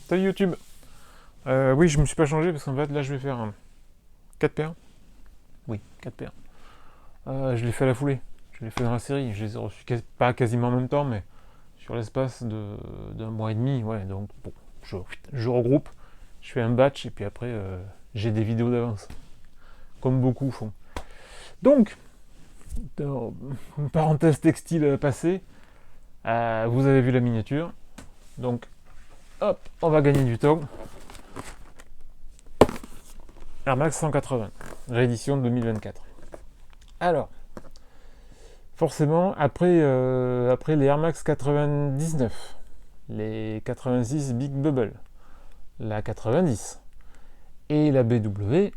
Salut YouTube. Oui, je me suis pas changé parce qu'en fait là je vais faire 4 paires. Oui, 4 paires. Je l'ai fait à la foulée. Je l'ai fait dans la série. Je les ai reçus pas quasiment en même temps, mais sur l'espace d'un mois et demi. Ouais, donc bon, je regroupe, je fais un batch et puis après j'ai des vidéos d'avance. Comme beaucoup font. Donc, une parenthèse textile passée, vous avez vu la miniature. Donc, hop, on va gagner du temps. Air Max 180, réédition 2024. Alors, forcément, après les Air Max 99, les 86 Big Bubble, la 90 et la BW,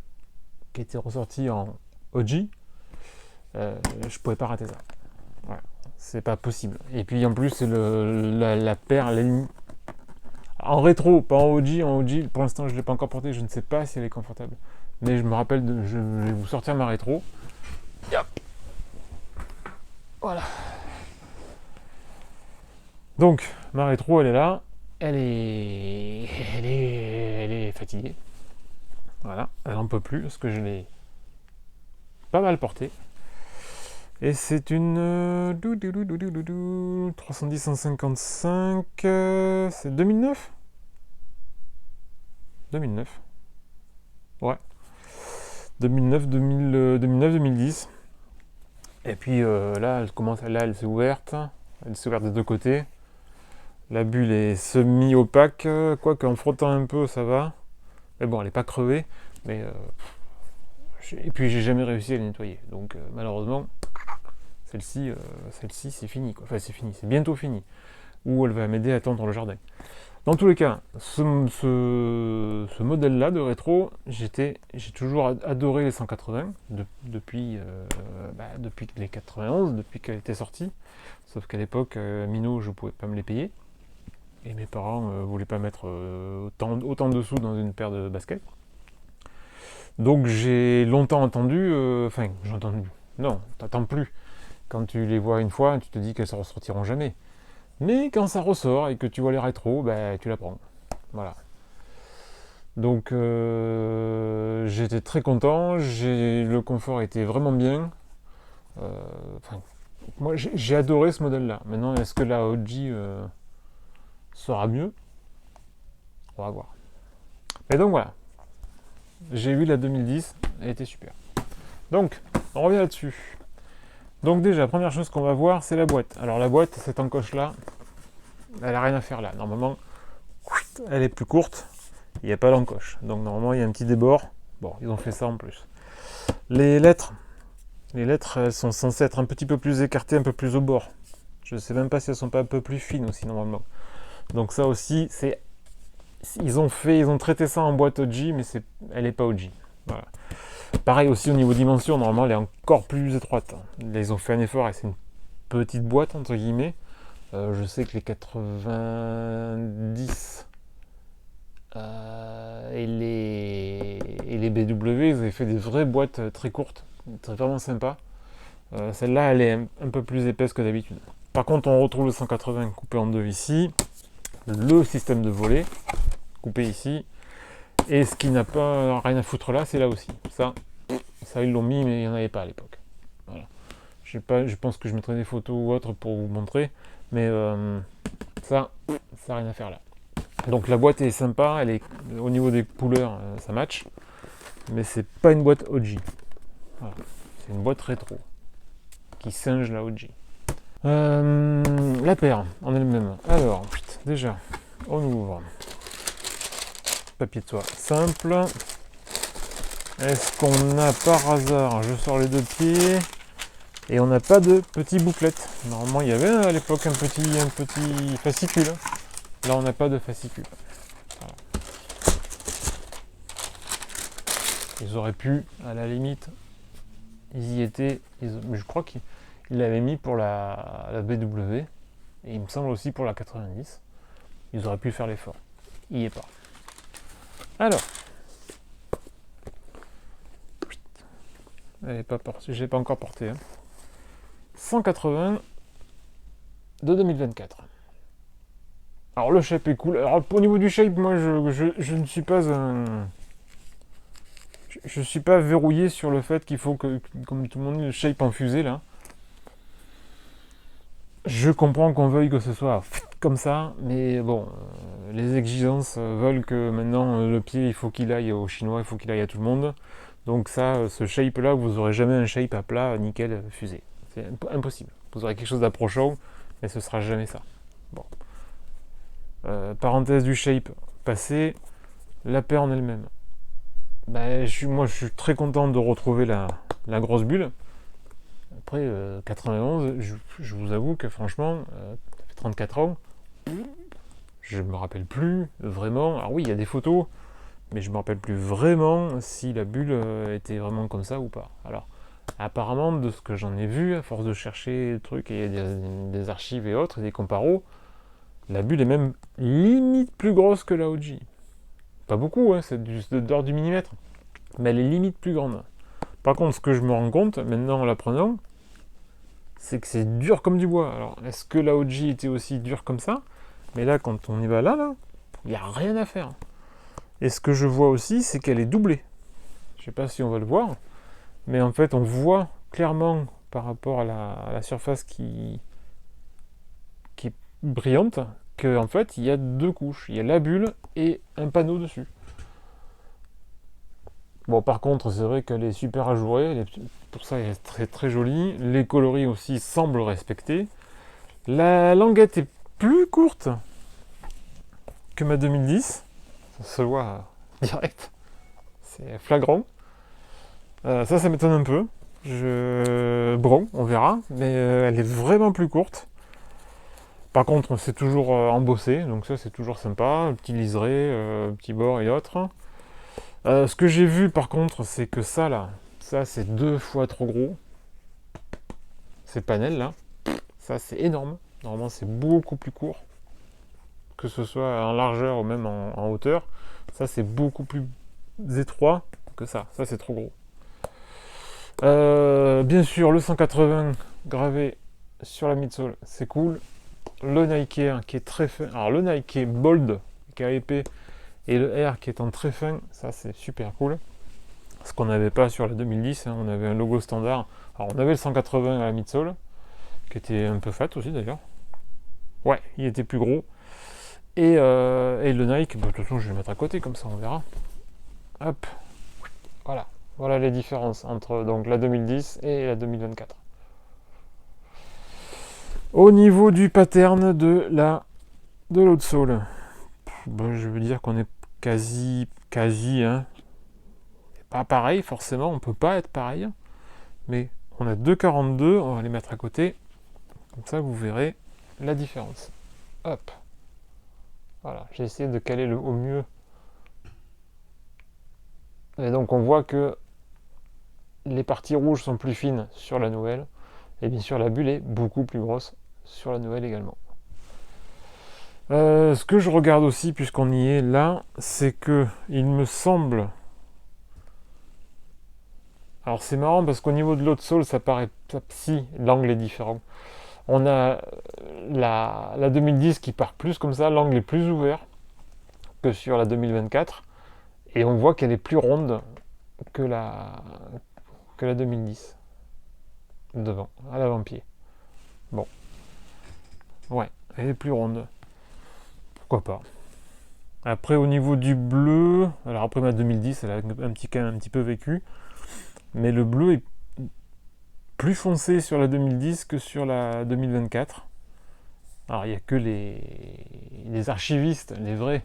qui était ressortie en OG, je pouvais pas rater ça. Voilà. C'est pas possible. Et puis en plus, c'est la paire, en rétro, pas en OG. En OG, pour l'instant, je ne l'ai pas encore portée, je ne sais pas si elle est confortable. Mais je me rappelle, je vais vous sortir ma rétro. Yep. Voilà. Donc, ma rétro, elle est là. Elle est fatiguée. Voilà, elle n'en peut plus parce que je l'ai pas mal portée. Et c'est une 310 155. C'est 2009 2009. Ouais. 2009-2010. Et puis là, elle s'est ouverte. Elle s'est ouverte des deux côtés. La bulle est semi-opaque, quoique en frottant un peu, ça va. Mais bon, elle n'est pas crevée. Mais et puis j'ai jamais réussi à la nettoyer. Donc malheureusement, celle-ci, c'est fini, quoi. Enfin, c'est fini, c'est bientôt fini. Ou elle va m'aider à tendre le jardin. Dans tous les cas, ce modèle-là de rétro, j'ai toujours adoré les 180 depuis les 91, depuis qu'elle était sortie. Sauf qu'à l'époque, Mino, je ne pouvais pas me les payer. Et mes parents ne voulaient pas mettre autant de sous dans une paire de baskets. Donc j'ai longtemps attendu, j'ai entendu. Non, t'attends plus. Quand tu les vois une fois, tu te dis qu'elles ne ressortiront jamais. Mais quand ça ressort et que tu vois les rétros, tu la prends. Voilà. Donc j'étais très content, le confort était vraiment bien. Euh, Moi j'ai adoré ce modèle-là. Maintenant, est-ce que la OG sera mieux? On va voir. Mais donc voilà, j'ai eu la 2010, elle était super. Donc, on revient là-dessus. Donc déjà, première chose qu'on va voir, c'est la boîte. Alors la boîte, cette encoche-là, elle n'a rien à faire là. Normalement, elle est plus courte, il n'y a pas d'encoche. Donc normalement, il y a un petit débord. Bon, ils ont fait ça en plus. Les lettres, elles sont censées être un petit peu plus écartées, un peu plus au bord. Je ne sais même pas si elles sont pas un peu plus fines aussi normalement. Donc ça aussi, ils ont traité ça en boîte OG, mais elle n'est pas OG. Voilà. Pareil aussi au niveau dimension, normalement elle est encore plus étroite. Là, ils ont fait un effort et c'est une petite boîte entre guillemets. Je sais que les 90 et les BW, ils avaient fait des vraies boîtes très courtes, vraiment sympa. Celle-là, elle est un peu plus épaisse que d'habitude. Par contre, on retrouve le 180 coupé en deux ici, le système de volet coupé ici, et ce qui n'a pas rien à foutre là, c'est là aussi. Ça ils l'ont mis, mais il n'y en avait pas à l'époque. Voilà. Je pense que je mettrai des photos ou autres pour vous montrer, mais ça n'a rien à faire là. Donc la boîte est sympa, elle est au niveau des couleurs, ça match, mais c'est pas une boîte OG. Voilà. C'est une boîte rétro qui singe la OG. La paire en elle-même. Alors, déjà, on ouvre. Papier de soie simple. Est-ce qu'on a par hasard, je sors les deux pieds, et on n'a pas de petit bouclette. Normalement, il y avait à l'époque un petit fascicule. Là, on n'a pas de fascicule. Voilà. Ils auraient pu, à la limite, ils y étaient. Mais je crois qu'ils l'avaient mis pour la BW, et il me semble aussi pour la 90. Ils auraient pu faire l'effort. Il n'y est pas. Alors, elle n'est pas portée, je l'ai pas encore portée. 180 de 2024. Alors le shape est cool. Alors au niveau du shape, moi je ne suis pas un... Je suis pas verrouillé sur le fait qu'il faut que, comme tout le monde dit, le shape en fusée là. Je comprends qu'on veuille que ce soit comme ça, mais bon, les exigences veulent que maintenant le pied il faut qu'il aille aux Chinois, il faut qu'il aille à tout le monde. Donc ça, ce shape là, vous aurez jamais un shape à plat nickel fusé. C'est impossible. Vous aurez quelque chose d'approchant, mais ce sera jamais ça. Bon. Parenthèse du shape passé, la paire en elle-même. Ben, moi je suis très content de retrouver la grosse bulle. Après 91, je vous avoue que franchement, ça fait 34 ans, je me rappelle plus vraiment. Alors oui, il y a des photos, mais je me rappelle plus vraiment si la bulle était vraiment comme ça ou pas. Alors, apparemment, de ce que j'en ai vu, à force de chercher des trucs, et il y a des archives et autres, et des comparos, la bulle est même limite plus grosse que la OG. Pas beaucoup, hein, c'est juste d'ordre du millimètre, mais elle est limite plus grande. Par contre, ce que je me rends compte, maintenant en l'apprenant, c'est que c'est dur comme du bois. Alors, est-ce que la OG était aussi dure comme ça? Mais là, quand on y va là, il n'y a rien à faire. Et ce que je vois aussi, c'est qu'elle est doublée. Je ne sais pas si on va le voir, mais en fait, on voit clairement par rapport à la surface qui est brillante, qu'en fait, il y a deux couches. Il y a la bulle et un panneau dessus. Bon, par contre, c'est vrai qu'elle est super ajourée, pour ça, elle est très très jolie. Les coloris aussi semblent respecter. La languette est plus courte que ma 2010. Ça se voit direct. C'est flagrant. Ça m'étonne un peu. Bon, on verra. Mais elle est vraiment plus courte. Par contre, c'est toujours embossé, donc ça c'est toujours sympa. Un petit liseré, petit bord et autres. Ce que j'ai vu par contre, c'est que ça là, ça c'est 2 fois trop gros. Ces panels là, ça c'est énorme. Normalement c'est beaucoup plus court, que ce soit en largeur ou même en hauteur. Ça c'est beaucoup plus étroit que ça. Ça c'est trop gros. Bien sûr, le 180 gravé sur la midsole, c'est cool. Le Nike Air qui est très fin. Alors le Nike Bold qui est épais et le Air qui est en très fin, ça c'est super cool. Ce qu'on n'avait pas sur la 2010, hein, on avait un logo standard. Alors on avait le 180 à la midsole, qui était un peu fat aussi d'ailleurs. Ouais, il était plus gros. Et le Nike, bah, de toute façon je vais le mettre à côté comme ça on verra. Hop, voilà. Voilà les différences entre donc, la 2010 et la 2024. Au niveau du pattern de l'autre sole, bon, je veux dire qu'on est quasi, hein. Pas pareil, forcément, on peut pas être pareil. Mais on a 2,42, on va les mettre à côté. Comme ça, vous verrez la différence. Hop. Voilà, j'ai essayé de caler au mieux. Et donc, on voit que les parties rouges sont plus fines sur la nouvelle. Et bien sûr, la bulle est beaucoup plus grosse sur la nouvelle également. Ce que je regarde aussi, puisqu'on y est là, c'est que il me semble. Alors c'est marrant parce qu'au niveau de l'autre sole, ça paraît. Si, l'angle est différent. On a la 2010 qui part plus comme ça, l'angle est plus ouvert que sur la 2024. Et on voit qu'elle est plus ronde que la 2010. Devant, à l'avant-pied. Bon. Ouais, elle est plus ronde. Pourquoi pas. Après, au niveau du bleu, alors après ma 2010, elle a un petit peu vécu, mais le bleu est plus foncé sur la 2010 que sur la 2024. Alors, il n'y a que les archivistes, les vrais,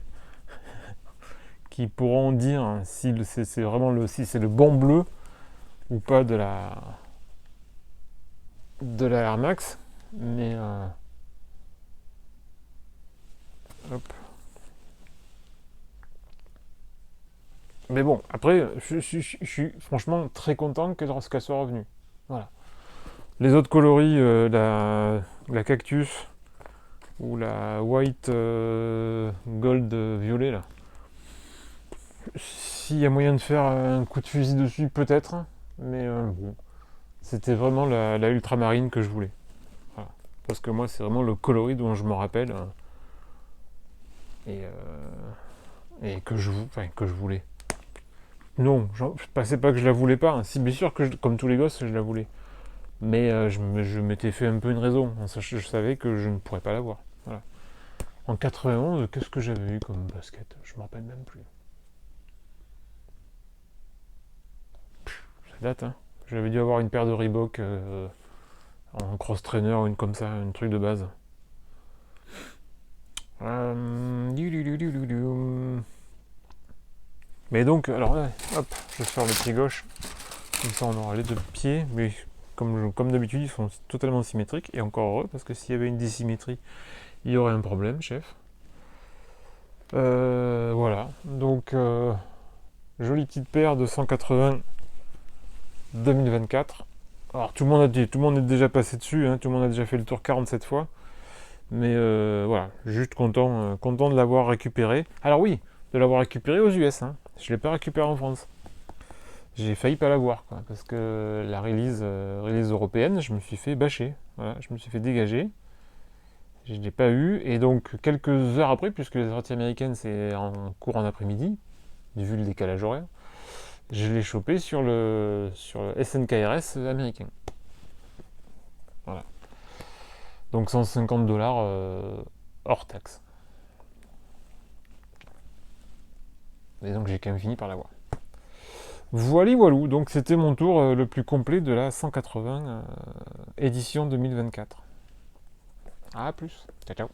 qui pourront dire si c'est vraiment si c'est le bon bleu ou pas de la Air Max. Mais hop. Mais bon, après, je suis franchement très content qu'elle soit revenue. Voilà. Les autres coloris, la cactus ou la white gold violet là. S'il y a moyen de faire un coup de fusil dessus, peut-être. Mais bon, c'était vraiment la ultramarine que je voulais. Voilà. Parce que moi, c'est vraiment le coloris dont je me rappelle. et que je voulais. Non, je pensais pas que je la voulais pas. Si, bien sûr que comme tous les gosses, je la voulais. Mais je m'étais fait un peu une raison. Je savais que je ne pourrais pas l'avoir. Voilà. En 91, qu'est-ce que j'avais eu comme basket? Je me rappelle même plus. Ça date, hein. J'avais dû avoir une paire de Reebok en cross-trainer ou une comme ça, un truc de base. Mais donc, alors là, hop, je sors le pied gauche. Comme ça, on aura les deux pieds. Mais comme d'habitude, ils sont totalement symétriques. Et encore heureux, parce que s'il y avait une dissymétrie, il y aurait un problème, chef. Voilà. Donc, jolie petite paire de 180 2024. Alors, tout le monde est déjà passé dessus. Hein, tout le monde a déjà fait le tour 47 fois. Mais voilà, juste content de l'avoir récupéré. Alors oui, de l'avoir récupéré aux US. Hein. Je ne l'ai pas récupéré en France. J'ai failli pas l'avoir, quoi, parce que la release européenne, je me suis fait bâcher. Voilà, je me suis fait dégager. Je ne l'ai pas eu. Et donc, quelques heures après, puisque les sorties américaines, c'est en cours en après-midi, vu le décalage horaire, je l'ai chopé sur le SNKRS américain. Voilà. Donc 150 $ hors taxe. Et donc j'ai quand même fini par l'avoir. Voilà, voilou. Donc c'était mon tour le plus complet de la 180 édition 2024. À plus. Ciao, ciao.